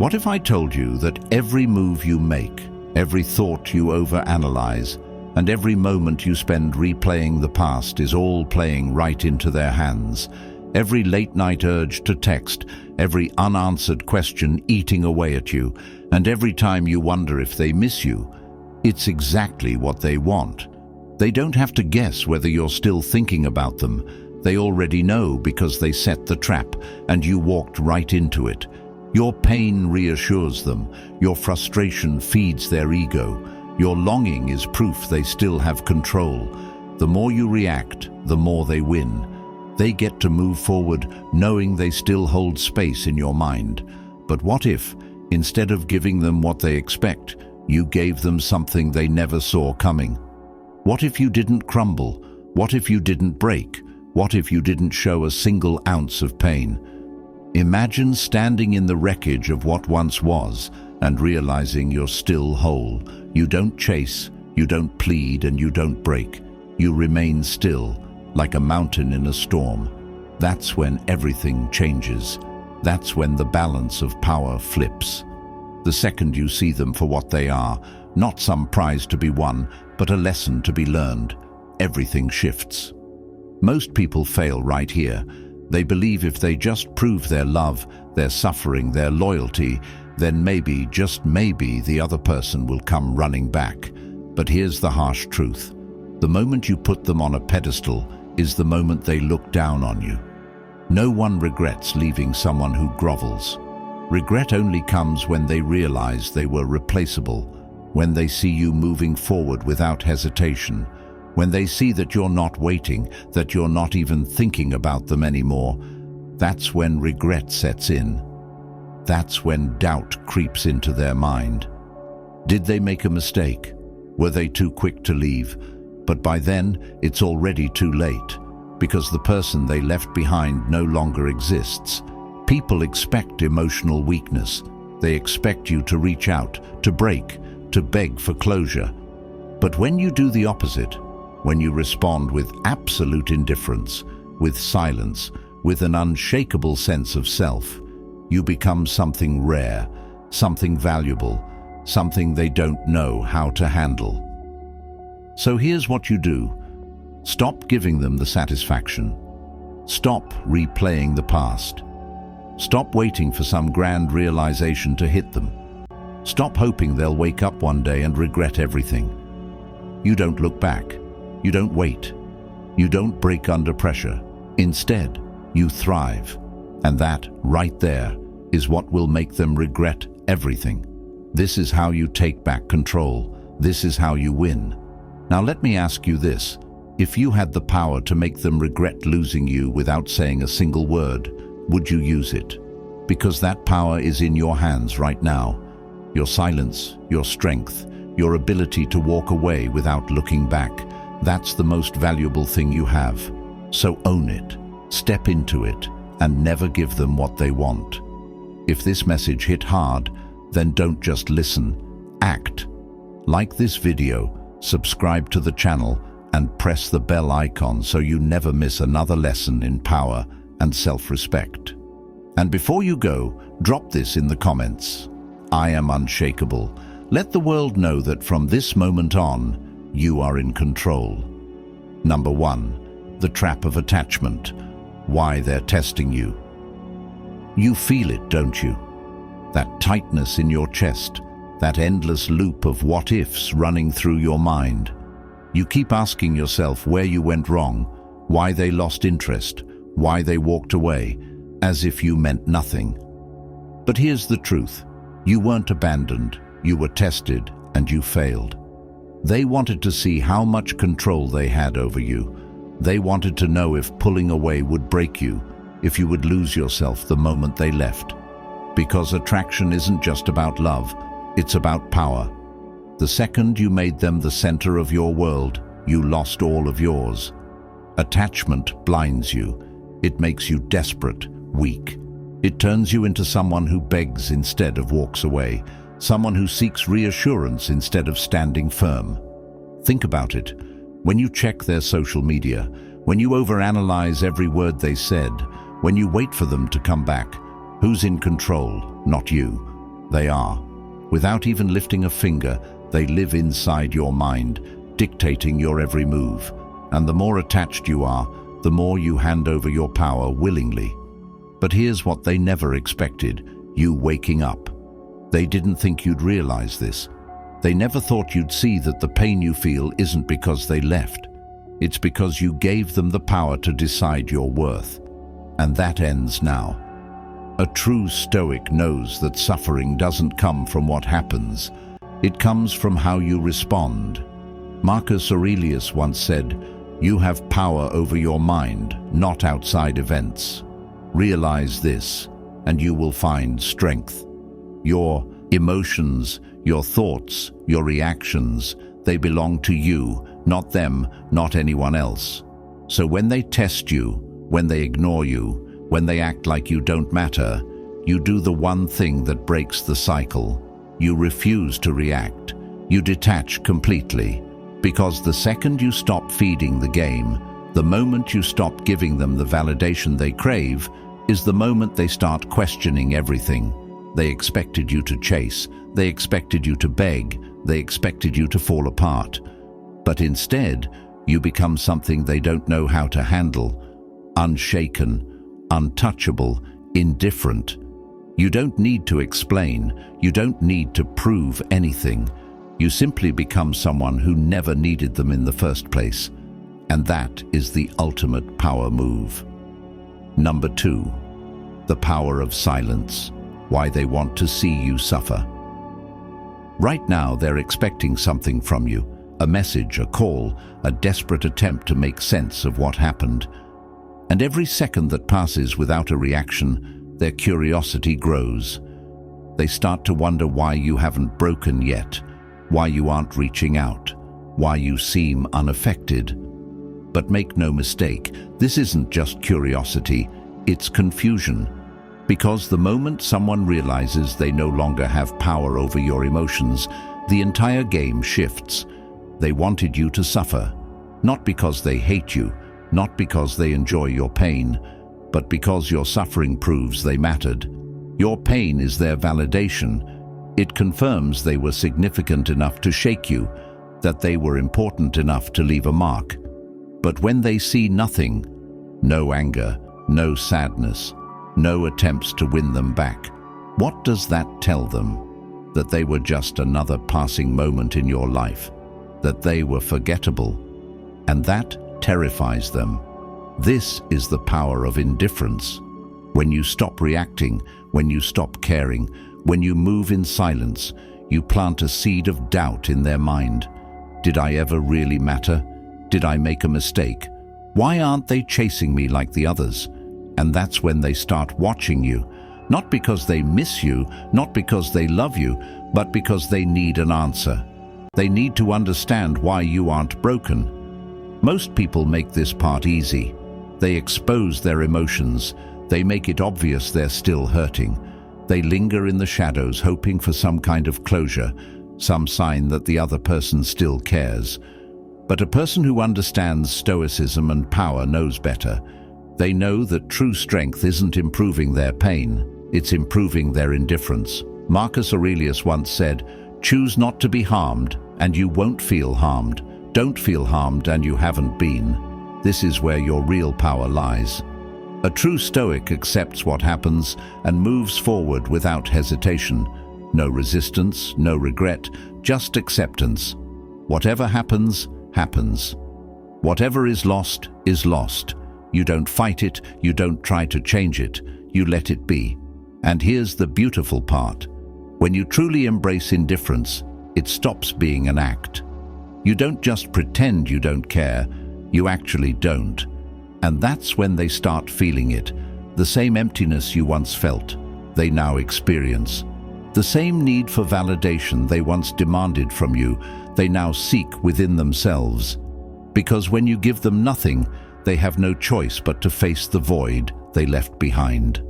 What if I told you that every move you make, every thought you overanalyze, and every moment you spend replaying the past is all playing right into their hands? Every late-night urge to text, every unanswered question eating away at you, and every time you wonder if they miss you, it's exactly what they want. They don't have to guess whether you're still thinking about them. They already know because they set the trap, and you walked right into it. Your pain reassures them. Your frustration feeds their ego. Your longing is proof they still have control. The more you react, the more they win. They get to move forward knowing they still hold space in your mind. But what if, instead of giving them what they expect, you gave them something they never saw coming? What if you didn't crumble? What if you didn't break? What if you didn't show a single ounce of pain? Imagine standing in the wreckage of what once was and realizing you're still whole. You don't chase, you don't plead, and you don't break. You remain still, like a mountain in a storm. That's when everything changes. That's when the balance of power flips. The second you see them for what they are, not some prize to be won, but a lesson to be learned, everything shifts. Most people fail right here. They believe if they just prove their love, their suffering, their loyalty, then maybe, just maybe, the other person will come running back. But here's the harsh truth. The moment you put them on a pedestal is the moment they look down on you. No one regrets leaving someone who grovels. Regret only comes when they realize they were replaceable, when they see you moving forward without hesitation, when they see that you're not waiting, that you're not even thinking about them anymore. That's when regret sets in. That's when doubt creeps into their mind. Did they make a mistake? Were they too quick to leave? But by then, it's already too late, because the person they left behind no longer exists. People expect emotional weakness. They expect you to reach out, to break, to beg for closure. But when you do the opposite, when you respond with absolute indifference, with silence, with an unshakable sense of self, you become something rare, something valuable, something they don't know how to handle. So here's what you do. Stop giving them the satisfaction. Stop replaying the past. Stop waiting for some grand realization to hit them. Stop hoping they'll wake up one day and regret everything. You don't look back. You don't wait. You don't break under pressure. Instead, you thrive. And that, right there, is what will make them regret everything. This is how you take back control. This is how you win. Now let me ask you this. If you had the power to make them regret losing you without saying a single word, would you use it? Because that power is in your hands right now. Your silence, your strength, your ability to walk away without looking back. That's the most valuable thing you have. So own it, step into it, and never give them what they want. If this message hit hard, then don't just listen, act. Like this video, subscribe to the channel, and press the bell icon so you never miss another lesson in power and self-respect. And before you go, drop this in the comments. I am unshakable. Let the world know that from this moment on, you are in control. Number 1, the trap of attachment. Why they're testing you. You feel it, don't you? That tightness in your chest, that endless loop of what-ifs running through your mind. You keep asking yourself where you went wrong, why they lost interest, why they walked away, as if you meant nothing. But here's the truth. You weren't abandoned, you were tested, and you failed. They wanted to see how much control they had over you. They wanted to know if pulling away would break you, if you would lose yourself the moment they left. Because attraction isn't just about love, it's about power. The second you made them the center of your world, you lost all of yours. Attachment blinds you. It makes you desperate, weak. It turns you into someone who begs instead of walks away, someone who seeks reassurance instead of standing firm. Think about it. When you check their social media, when you overanalyze every word they said, when you wait for them to come back, who's in control? Not you. They are. Without even lifting a finger, they live inside your mind, dictating your every move. And the more attached you are, the more you hand over your power willingly. But here's what they never expected: you waking up. They didn't think you'd realize this. They never thought you'd see that the pain you feel isn't because they left. It's because you gave them the power to decide your worth. And that ends now. A true Stoic knows that suffering doesn't come from what happens. It comes from how you respond. Marcus Aurelius once said, "You have power over your mind, not outside events. Realize this, and you will find strength." Your emotions, your thoughts, your reactions, they belong to you, not them, not anyone else. So when they test you, when they ignore you, when they act like you don't matter, you do the one thing that breaks the cycle. You refuse to react. You detach completely. Because the second you stop feeding the game, the moment you stop giving them the validation they crave, is the moment they start questioning everything. They expected you to chase. They expected you to beg. They expected you to fall apart. But instead, you become something they don't know how to handle. Unshaken, untouchable, indifferent. You don't need to explain. You don't need to prove anything. You simply become someone who never needed them in the first place. And that is the ultimate power move. Number 2, the power of silence. Why they want to see you suffer. Right now, they're expecting something from you. A message, a call, a desperate attempt to make sense of what happened. And every second that passes without a reaction, their curiosity grows. They start to wonder why you haven't broken yet, why you aren't reaching out, why you seem unaffected. But make no mistake, this isn't just curiosity, it's confusion. Because the moment someone realizes they no longer have power over your emotions, the entire game shifts. They wanted you to suffer, not because they hate you, not because they enjoy your pain, but because your suffering proves they mattered. Your pain is their validation. It confirms they were significant enough to shake you, that they were important enough to leave a mark. But when they see nothing, no anger, no sadness, no attempts to win them back, what does that tell them? That they were just another passing moment in your life, that they were forgettable, and that terrifies them. This is the power of indifference. When you stop reacting, when you stop caring, when you move in silence, you plant a seed of doubt in their mind. Did I ever really matter? Did I make a mistake? Why aren't they chasing me like the others? And that's when they start watching you, not because they miss you, not because they love you, but because they need an answer. They need to understand why you aren't broken. Most people make this part easy. They expose their emotions. They make it obvious they're still hurting. They linger in the shadows, hoping for some kind of closure, some sign that the other person still cares. But a person who understands Stoicism and power knows better. They know that true strength isn't improving their pain, it's improving their indifference. Marcus Aurelius once said, "Choose not to be harmed, and you won't feel harmed. Don't feel harmed, and you haven't been." This is where your real power lies. A true Stoic accepts what happens and moves forward without hesitation. No resistance, no regret, just acceptance. Whatever happens, happens. Whatever is lost, is lost. You don't fight it, you don't try to change it, you let it be. And here's the beautiful part. When you truly embrace indifference, it stops being an act. You don't just pretend you don't care, you actually don't. And that's when they start feeling it. The same emptiness you once felt, they now experience. The same need for validation they once demanded from you, they now seek within themselves. Because when you give them nothing, they have no choice but to face the void they left behind.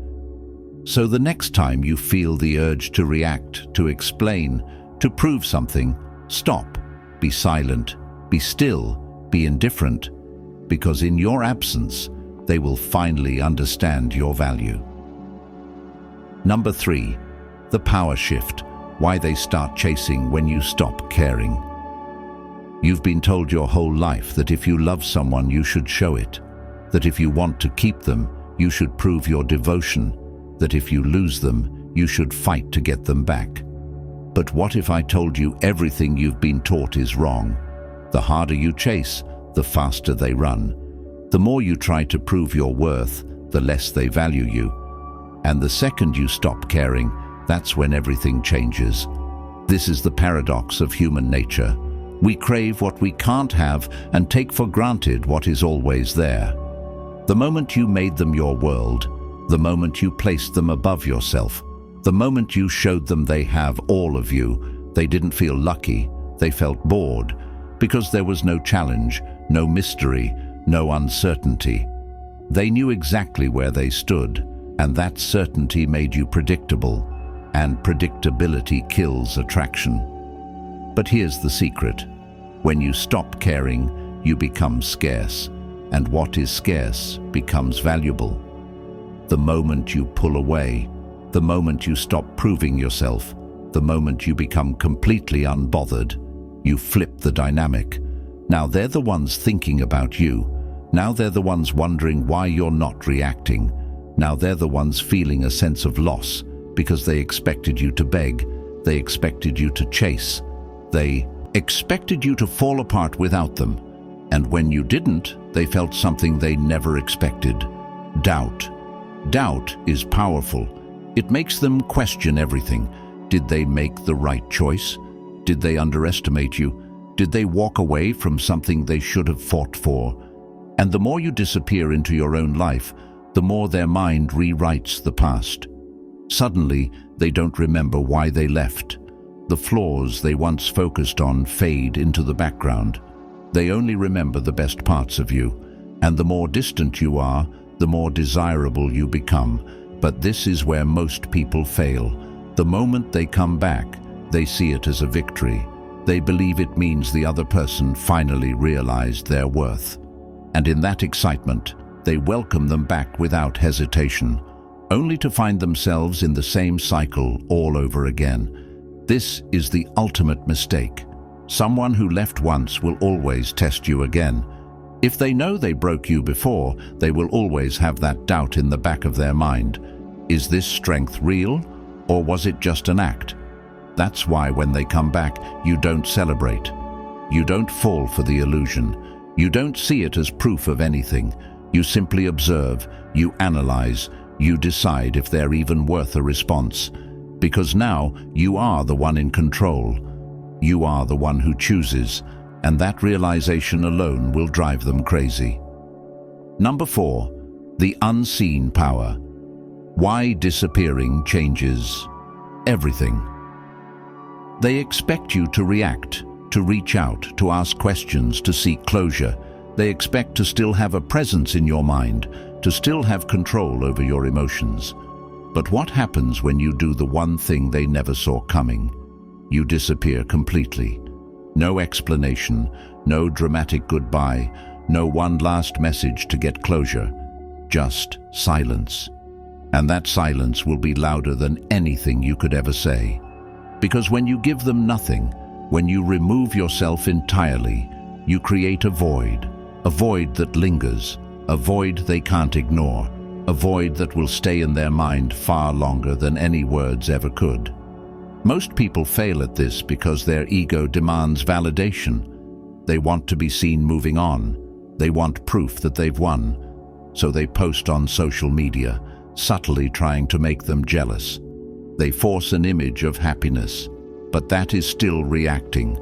So the next time you feel the urge to react, to explain, to prove something, stop, be silent, be still, be indifferent, because in your absence, they will finally understand your value. Number 3, The power shift, why they start chasing when you stop caring. You've been told your whole life that if you love someone, you should show it. That if you want to keep them, you should prove your devotion. That if you lose them, you should fight to get them back. But what if I told you everything you've been taught is wrong? The harder you chase, the faster they run. The more you try to prove your worth, the less they value you. And the second you stop caring, that's when everything changes. This is the paradox of human nature. We crave what we can't have and take for granted what is always there. The moment you made them your world, the moment you placed them above yourself, the moment you showed them they have all of you, they didn't feel lucky, they felt bored, because there was no challenge, no mystery, no uncertainty. They knew exactly where they stood, and that certainty made you predictable, and predictability kills attraction. But here's the secret. When you stop caring, you become scarce, and what is scarce becomes valuable. The moment you pull away, the moment you stop proving yourself, the moment you become completely unbothered, you flip the dynamic. Now they're the ones thinking about you. Now they're the ones wondering why you're not reacting. Now they're the ones feeling a sense of loss because they expected you to beg, they expected you to chase, they expected you to fall apart without them. And when you didn't, they felt something they never expected: doubt. Doubt is powerful. It makes them question everything. Did they make the right choice? Did they underestimate you? Did they walk away from something they should have fought for? And the more you disappear into your own life, the more their mind rewrites the past. Suddenly, they don't remember why they left. The flaws they once focused on fade into the background. They only remember the best parts of you. And the more distant you are, the more desirable you become. But this is where most people fail. The moment they come back, they see it as a victory. They believe it means the other person finally realized their worth. And in that excitement, they welcome them back without hesitation, only to find themselves in the same cycle all over again. This is the ultimate mistake. Someone who left once will always test you again. If they know they broke you before, they will always have that doubt in the back of their mind. Is this strength real, or was it just an act? That's why when they come back, you don't celebrate. You don't fall for the illusion. You don't see it as proof of anything. You simply observe, you analyze, you decide if they're even worth a response. Because now you are the one in control. You are the one who chooses, and that realization alone will drive them crazy. Number 4, the unseen power. Why disappearing changes everything. They expect you to react, to reach out, to ask questions, to seek closure. They expect to still have a presence in your mind, to still have control over your emotions. But what happens when you do the one thing they never saw coming? You disappear completely. No explanation, no dramatic goodbye, no one last message to get closure. Just silence. And that silence will be louder than anything you could ever say. Because when you give them nothing, when you remove yourself entirely, you create a void that lingers, a void they can't ignore, a void that will stay in their mind far longer than any words ever could. Most people fail at this because their ego demands validation. They want to be seen moving on. They want proof that they've won. So they post on social media, subtly trying to make them jealous. They force an image of happiness, but that is still reacting.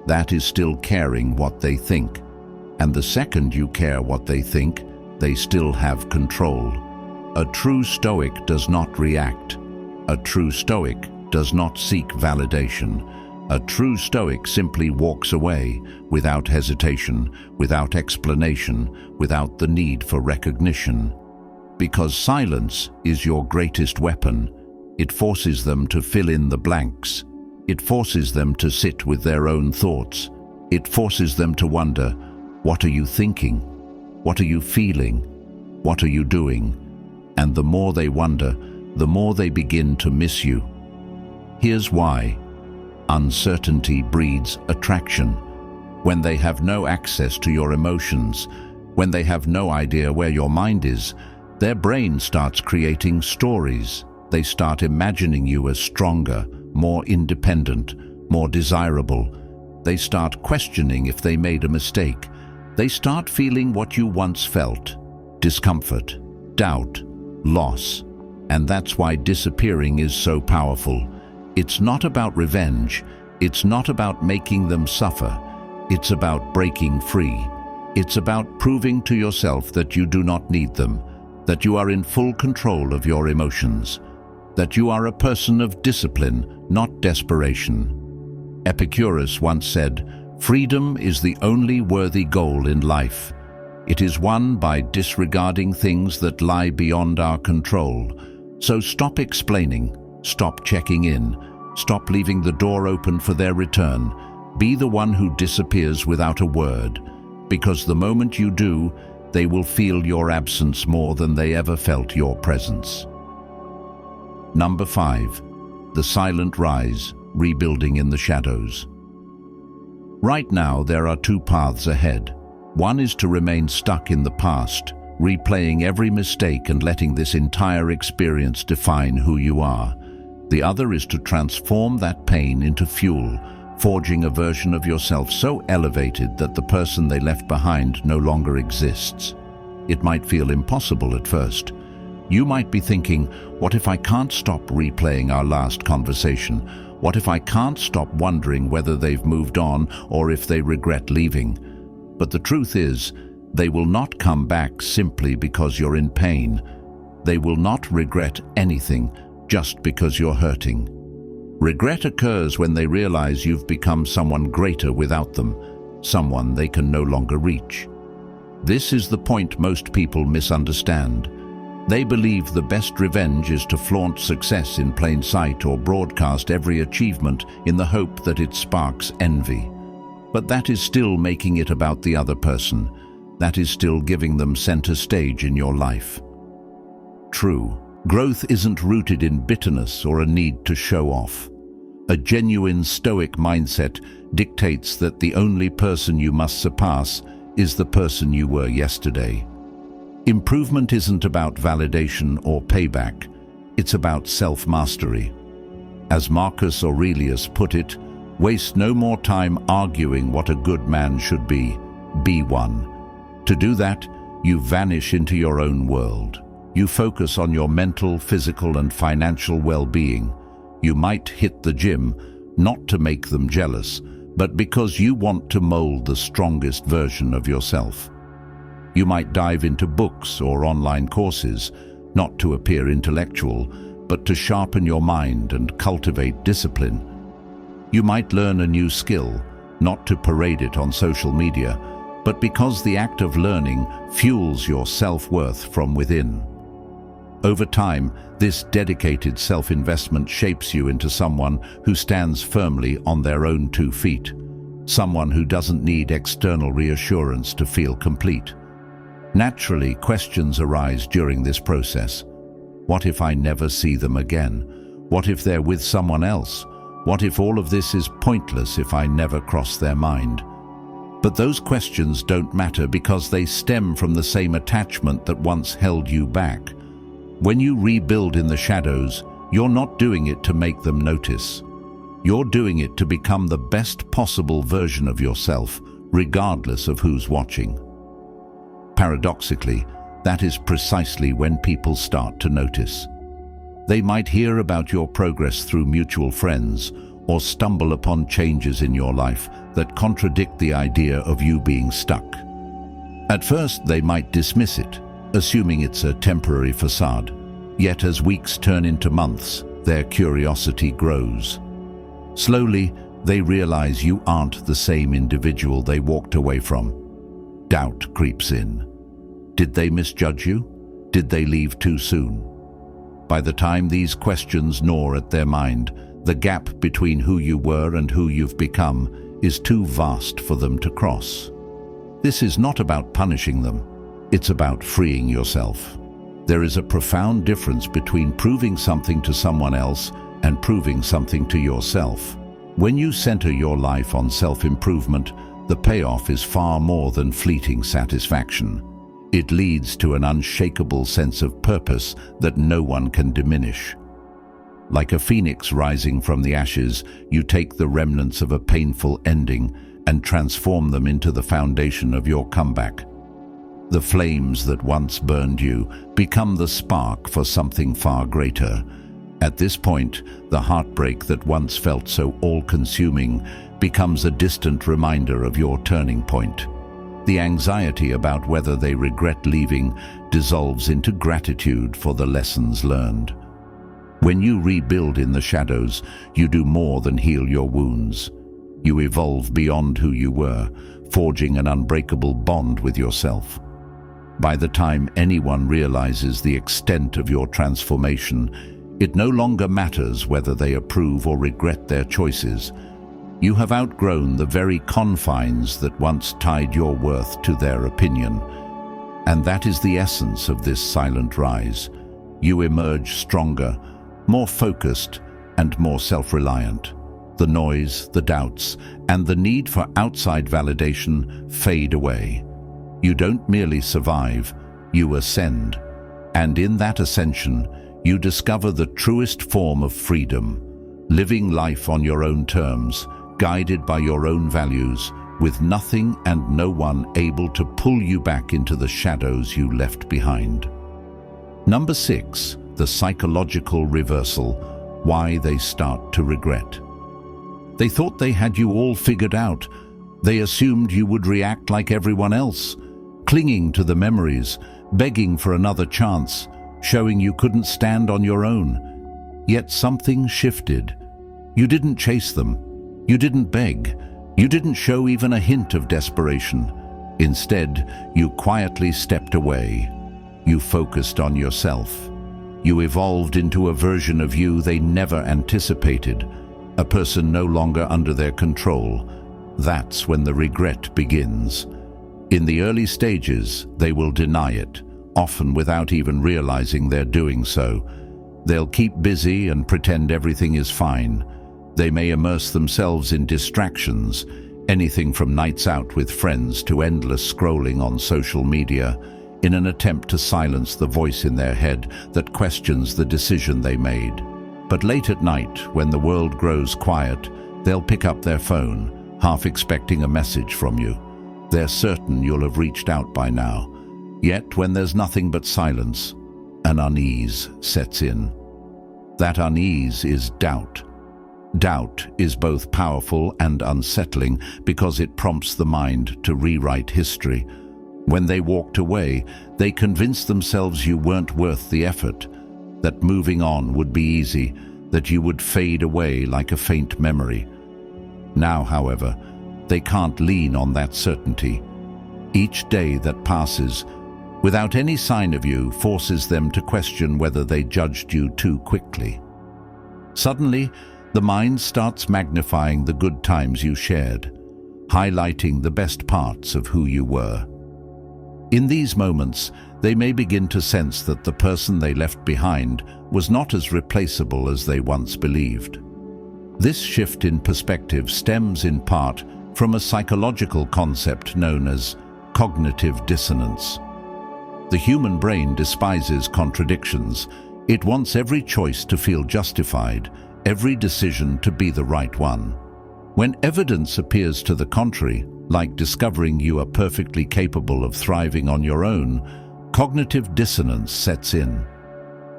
That is still caring what they think. And the second you care what they think, they still have control. A true Stoic does not react. A true Stoic does not seek validation. A true Stoic simply walks away without hesitation, without explanation, without the need for recognition. Because silence is your greatest weapon. It forces them to fill in the blanks. It forces them to sit with their own thoughts. It forces them to wonder, what are you thinking? What are you feeling? What are you doing? And the more they wonder, the more they begin to miss you. Here's why. Uncertainty breeds attraction. When they have no access to your emotions, when they have no idea where your mind is, their brain starts creating stories. They start imagining you as stronger, more independent, more desirable. They start questioning if they made a mistake. They start feeling what you once felt: discomfort, doubt, loss. And that's why disappearing is so powerful. It's not about revenge. It's not about making them suffer. It's about breaking free. It's about proving to yourself that you do not need them, that you are in full control of your emotions, that you are a person of discipline, not desperation. Epicurus once said, "Freedom is the only worthy goal in life. It is won by disregarding things that lie beyond our control." So stop explaining, stop checking in, stop leaving the door open for their return. Be the one who disappears without a word, because the moment you do, they will feel your absence more than they ever felt your presence. Number 5. The silent rise, rebuilding in the shadows. Right now, there are two paths ahead. One is to remain stuck in the past, replaying every mistake and letting this entire experience define who you are. The other is to transform that pain into fuel, forging a version of yourself so elevated that the person they left behind no longer exists. It might feel impossible at first. You might be thinking, what if I can't stop replaying our last conversation? What if I can't stop wondering whether they've moved on or if they regret leaving? But the truth is, they will not come back simply because you're in pain. They will not regret anything just because you're hurting. Regret occurs when they realize you've become someone greater without them, someone they can no longer reach. This is the point most people misunderstand. They believe the best revenge is to flaunt success in plain sight or broadcast every achievement in the hope that it sparks envy. But that is still making it about the other person. That is still giving them center stage in your life. True. Growth isn't rooted in bitterness or a need to show off. A genuine Stoic mindset dictates that the only person you must surpass is the person you were yesterday. Improvement isn't about validation or payback. It's about self-mastery. As Marcus Aurelius put it, waste no more time arguing what a good man should be. Be one. To do that, you vanish into your own world. You focus on your mental, physical, and financial well-being. You might hit the gym, not to make them jealous, but because you want to mold the strongest version of yourself. You might dive into books or online courses, not to appear intellectual, but to sharpen your mind and cultivate discipline. You might learn a new skill, not to parade it on social media, but because the act of learning fuels your self-worth from within. Over time, this dedicated self-investment shapes you into someone who stands firmly on their own 2 feet, someone who doesn't need external reassurance to feel complete. Naturally, questions arise during this process. What if I never see them again? What if they're with someone else? What if all of this is pointless if I never cross their mind? But those questions don't matter because they stem from the same attachment that once held you back. When you rebuild in the shadows, you're not doing it to make them notice. You're doing it to become the best possible version of yourself, regardless of who's watching. Paradoxically, that is precisely when people start to notice. They might hear about your progress through mutual friends or stumble upon changes in your life that contradict the idea of you being stuck. At first, they might dismiss it, assuming it's a temporary facade. Yet as weeks turn into months, their curiosity grows. Slowly, they realize you aren't the same individual they walked away from. Doubt creeps in. Did they misjudge you? Did they leave too soon? By the time these questions gnaw at their mind, the gap between who you were and who you've become is too vast for them to cross. This is not about punishing them. It's about freeing yourself. There is a profound difference between proving something to someone else and proving something to yourself. When you center your life on self-improvement, the payoff is far more than fleeting satisfaction. It leads to an unshakable sense of purpose that no one can diminish. Like a phoenix rising from the ashes, you take the remnants of a painful ending and transform them into the foundation of your comeback. The flames that once burned you become the spark for something far greater. At this point, the heartbreak that once felt so all-consuming becomes a distant reminder of your turning point. The anxiety about whether they regret leaving dissolves into gratitude for the lessons learned. When you rebuild in the shadows, you do more than heal your wounds. You evolve beyond who you were, forging an unbreakable bond with yourself. By the time anyone realizes the extent of your transformation, it no longer matters whether they approve or regret their choices. You have outgrown the very confines that once tied your worth to their opinion. And that is the essence of this silent rise. You emerge stronger, more focused, and more self-reliant. The noise, the doubts, and the need for outside validation fade away. You don't merely survive, you ascend. And in that ascension, you discover the truest form of freedom, living life on your own terms, guided by your own values, with nothing and no one able to pull you back into the shadows you left behind. Number 6, the psychological reversal, why they start to regret. They thought they had you all figured out. They assumed you would react like everyone else, clinging to the memories, begging for another chance, showing you couldn't stand on your own. Yet something shifted. You didn't chase them. You didn't beg. You didn't show even a hint of desperation. Instead, you quietly stepped away. You focused on yourself. You evolved into a version of you they never anticipated, a person no longer under their control. That's when the regret begins. In the early stages, they will deny it, often without even realizing they're doing so. They'll keep busy and pretend everything is fine. They may immerse themselves in distractions, anything from nights out with friends to endless scrolling on social media, in an attempt to silence the voice in their head that questions the decision they made. But late at night, when the world grows quiet, they'll pick up their phone, half expecting a message from you. They're certain you'll have reached out by now. Yet, when there's nothing but silence, an unease sets in. That unease is doubt. Doubt is both powerful and unsettling because it prompts the mind to rewrite history. When they walked away, they convinced themselves you weren't worth the effort, that moving on would be easy, that you would fade away like a faint memory. Now, however, they can't lean on that certainty. Each day that passes, without any sign of you, forces them to question whether they judged you too quickly. Suddenly, the mind starts magnifying the good times you shared, highlighting the best parts of who you were. In these moments, they may begin to sense that the person they left behind was not as replaceable as they once believed. This shift in perspective stems in part from a psychological concept known as cognitive dissonance. The human brain despises contradictions. It wants every choice to feel justified, every decision to be the right one. When evidence appears to the contrary, like discovering you are perfectly capable of thriving on your own, cognitive dissonance sets in.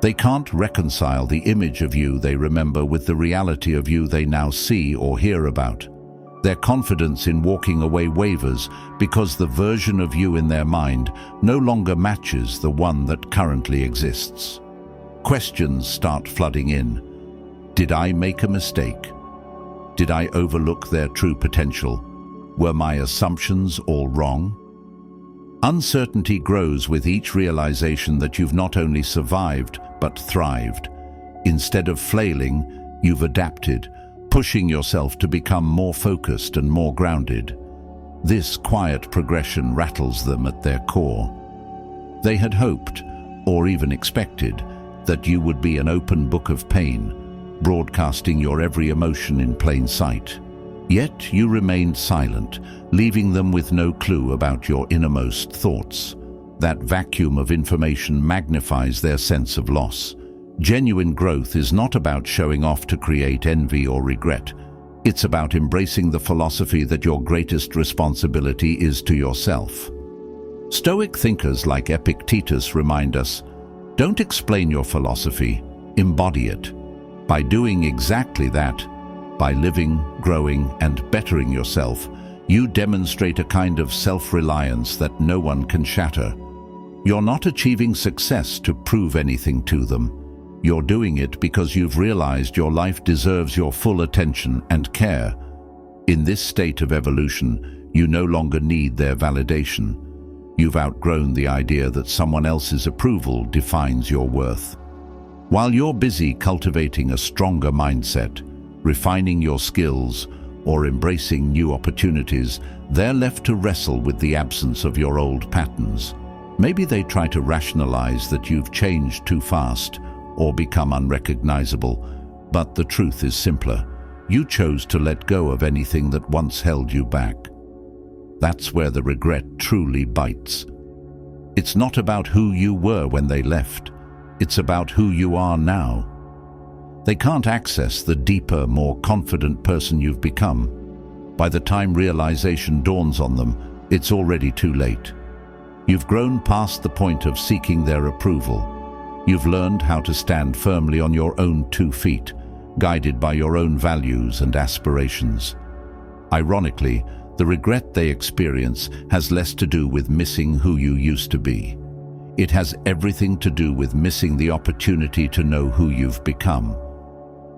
They can't reconcile the image of you they remember with the reality of you they now see or hear about. Their confidence in walking away wavers because the version of you in their mind no longer matches the one that currently exists. Questions start flooding in. Did I make a mistake? Did I overlook their true potential? Were my assumptions all wrong? Uncertainty grows with each realization that you've not only survived, but thrived. Instead of flailing, you've adapted, pushing yourself to become more focused and more grounded. This quiet progression rattles them at their core. They had hoped, or even expected, that you would be an open book of pain, broadcasting your every emotion in plain sight. Yet you remained silent, leaving them with no clue about your innermost thoughts. That vacuum of information magnifies their sense of loss. Genuine growth is not about showing off to create envy or regret. It's about embracing the philosophy that your greatest responsibility is to yourself. Stoic thinkers like Epictetus remind us, don't explain your philosophy, embody it. By doing exactly that, by living, growing, and bettering yourself, you demonstrate a kind of self-reliance that no one can shatter. You're not achieving success to prove anything to them. You're doing it because you've realized your life deserves your full attention and care. In this state of evolution, you no longer need their validation. You've outgrown the idea that someone else's approval defines your worth. While you're busy cultivating a stronger mindset, refining your skills, or embracing new opportunities, they're left to wrestle with the absence of your old patterns. Maybe they try to rationalize that you've changed too fast or become unrecognizable, but the truth is simpler. You chose to let go of anything that once held you back. That's where the regret truly bites. It's not about who you were when they left. It's about who you are now. They can't access the deeper, more confident person you've become. By the time realization dawns on them, it's already too late. You've grown past the point of seeking their approval. You've learned how to stand firmly on your own 2 feet, guided by your own values and aspirations. Ironically, the regret they experience has less to do with missing who you used to be. It has everything to do with missing the opportunity to know who you've become.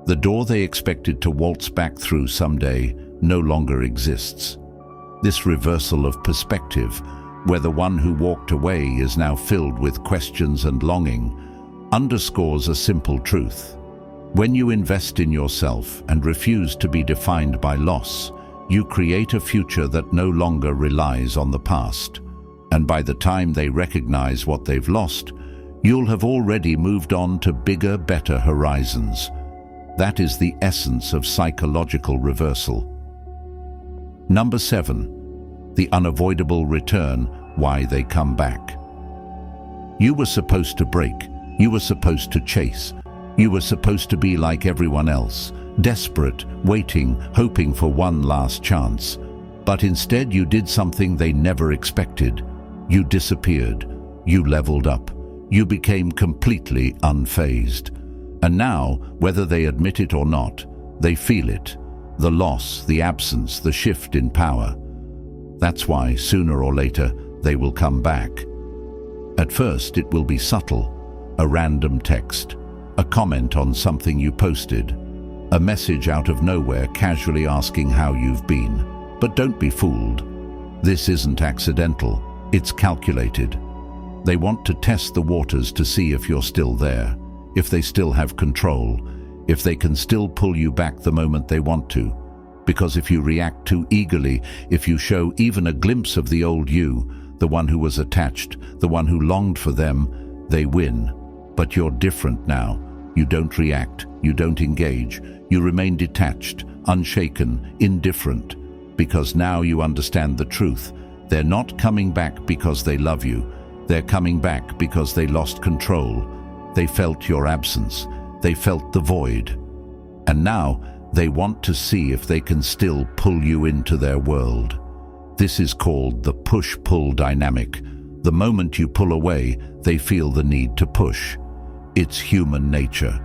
The door they expected to waltz back through someday no longer exists. This reversal of perspective, where the one who walked away is now filled with questions and longing, underscores a simple truth. When you invest in yourself and refuse to be defined by loss, you create a future that no longer relies on the past. And by the time they recognize what they've lost, you'll have already moved on to bigger, better horizons. That is the essence of psychological reversal. Number 7. The unavoidable return, why they come back. You were supposed to break. You were supposed to chase. You were supposed to be like everyone else, desperate, waiting, hoping for one last chance. But instead you did something they never expected. You disappeared. You leveled up. You became completely unfazed. And now, whether they admit it or not, they feel it. The loss, the absence, the shift in power. That's why, sooner or later, they will come back. At first, it will be subtle. A random text, a comment on something you posted, a message out of nowhere casually asking how you've been. But don't be fooled. This isn't accidental, it's calculated. They want to test the waters to see if you're still there, if they still have control, if they can still pull you back the moment they want to. Because if you react too eagerly, if you show even a glimpse of the old you, the one who was attached, the one who longed for them, they win. But you're different now. You don't react, you don't engage, you remain detached, unshaken, indifferent. Because now you understand the truth. They're not coming back because they love you. They're coming back because they lost control. They felt your absence. They felt the void. And now they want to see if they can still pull you into their world. This is called the push-pull dynamic. The moment you pull away, they feel the need to push. It's human nature.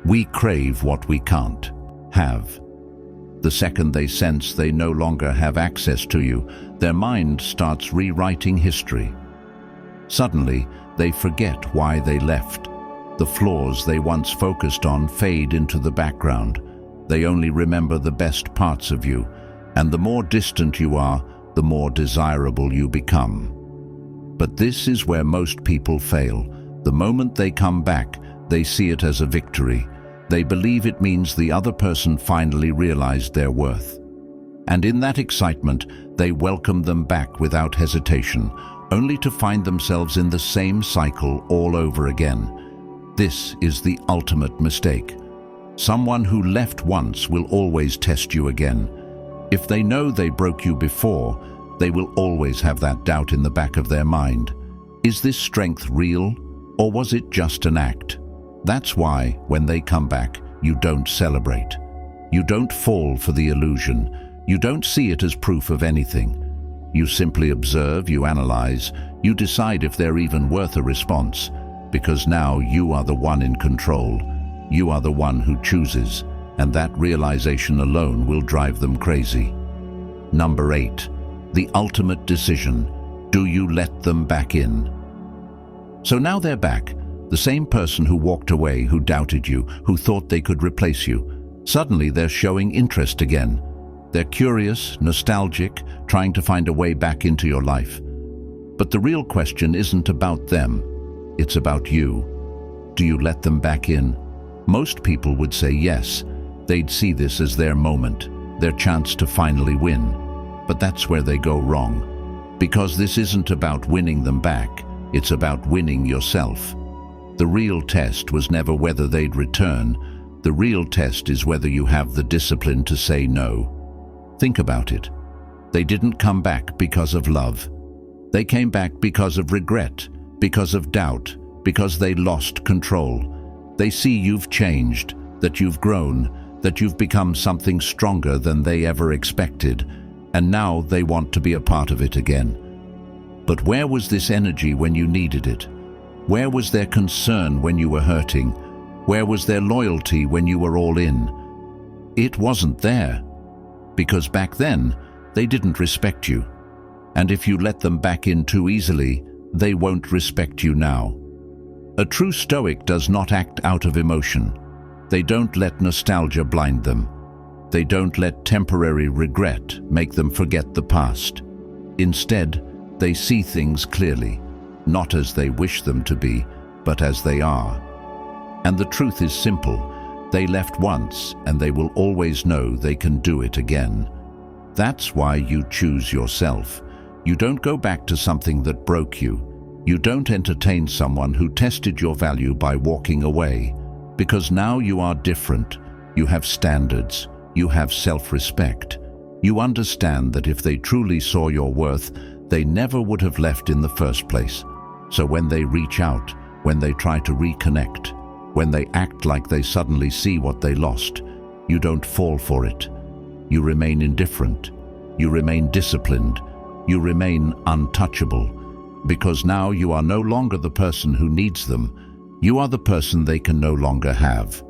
We crave what we can't have. The second they sense they no longer have access to you, their mind starts rewriting history. Suddenly, they forget why they left. The flaws they once focused on fade into the background. They only remember the best parts of you, and the more distant you are, the more desirable you become. But this is where most people fail. The moment they come back, they see it as a victory. They believe it means the other person finally realized their worth. And in that excitement, they welcome them back without hesitation, only to find themselves in the same cycle all over again. This is the ultimate mistake. Someone who left once will always test you again. If they know they broke you before, they will always have that doubt in the back of their mind. Is this strength real, or was it just an act? That's why, when they come back, you don't celebrate. You don't fall for the illusion. You don't see it as proof of anything. You simply observe, you analyze, you decide if they're even worth a response, because now you are the one in control. You are the one who chooses, and that realization alone will drive them crazy. Number 8, the ultimate decision. Do you let them back in? So now they're back, the same person who walked away, who doubted you, who thought they could replace you. Suddenly they're showing interest again. They're curious, nostalgic, trying to find a way back into your life. But the real question isn't about them, it's about you. Do you let them back in? Most people would say yes. They'd see this as their moment, their chance to finally win. But that's where they go wrong. Because this isn't about winning them back, it's about winning yourself. The real test was never whether they'd return. The real test is whether you have the discipline to say no. Think about it. They didn't come back because of love. They came back because of regret, because of doubt, because they lost control. They see you've changed, that you've grown, that you've become something stronger than they ever expected, and now they want to be a part of it again. But where was this energy when you needed it? Where was their concern when you were hurting? Where was their loyalty when you were all in? It wasn't there. Because back then, they didn't respect you. And if you let them back in too easily, they won't respect you now. A true Stoic does not act out of emotion. They don't let nostalgia blind them. They don't let temporary regret make them forget the past. Instead, they see things clearly, not as they wish them to be, but as they are. And the truth is simple. They left once, and they will always know they can do it again. That's why you choose yourself. You don't go back to something that broke you. You don't entertain someone who tested your value by walking away. Because now you are different. You have standards. You have self-respect. You understand that if they truly saw your worth, they never would have left in the first place. So when they reach out, when they try to reconnect, when they act like they suddenly see what they lost, you don't fall for it. You remain indifferent. You remain disciplined. You remain untouchable. Because now you are no longer the person who needs them. You are the person they can no longer have.